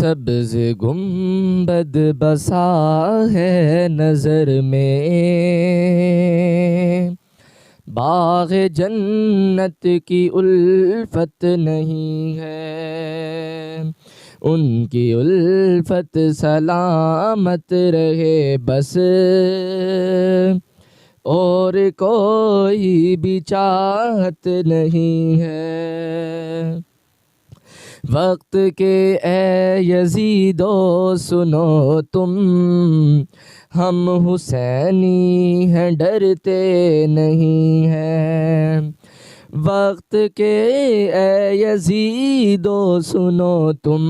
सब्ज़ गुंबद बसा है नज़र में, बाग़ जन्नत की उल्फत नहीं है। उनकी उल्फत सलामत रहे बस, और कोई भी चाहत नहीं है। वक्त के ए यज़ीदो सुनो तुम, हम हुसैनी हैं डरते नहीं हैं। वक्त के ए यज़ीदो सुनो तुम,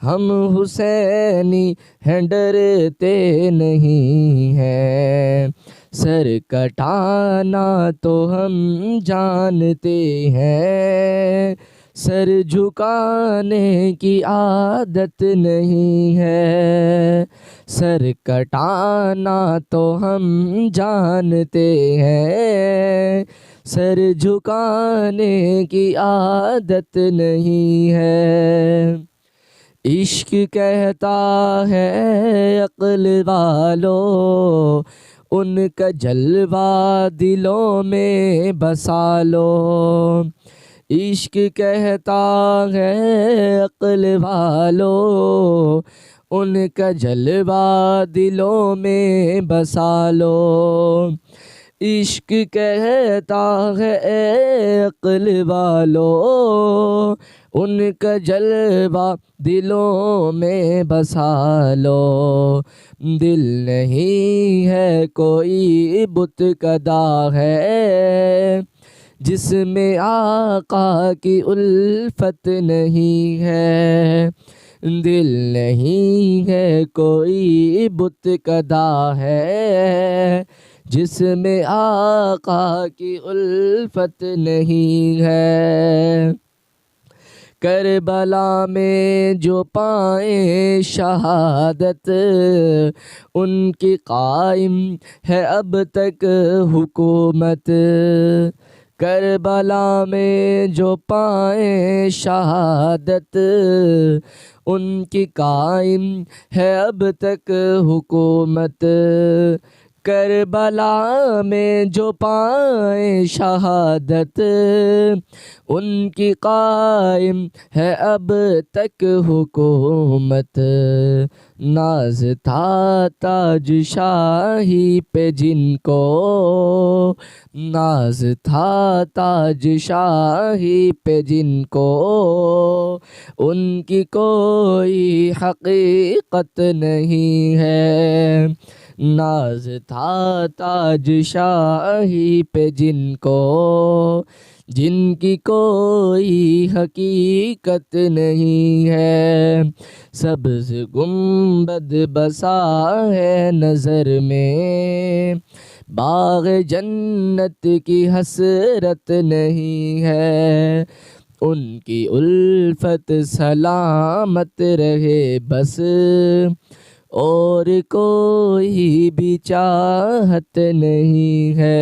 हम हुसैनी हैं डरते नहीं हैं। सर कटाना तो हम जानते हैं, सर झुकाने की आदत नहीं है। सर कटाना तो हम जानते हैं, सर झुकाने की आदत नहीं है। इश्क कहता है अक्ल वालों, उनका जलवा दिलों में बसा लो। इश्क कहता है अक्ल वालों, उनका जलवा दिलों में बसा लो। इश्क कहता है अक्ल वालों, उनका जलवा दिलों में बसा लो। दिल नहीं है कोई बुत कदा है, जिसमें आका की उल्फत नहीं है। दिल नहीं है कोई बुत कदा है, जिसमें आका की उल्फत नहीं है। करबला में जो पाए शहादत, उनकी कायम है अब तक हुकूमत। करबला में जो पाए शहादत, उनकी कायम है अब तक हुकूमत। करबला में जो पाए शहादत, उनकी कायम है अब तक हुकूमत। नाज था ताज शाही पे जिनको, नाज था ताज शाही पे जिनको, उनकी कोई हकीकत नहीं है। नाज था ताज शाही पे जिनको, जिनकी कोई हकीकत नहीं है। सब्ज़ गुंबद बसा है नज़र में, बाग़ जन्नत की हसरत नहीं है। उनकी उल्फत सलामत रहे बस, और कोई भी चाहत नहीं है।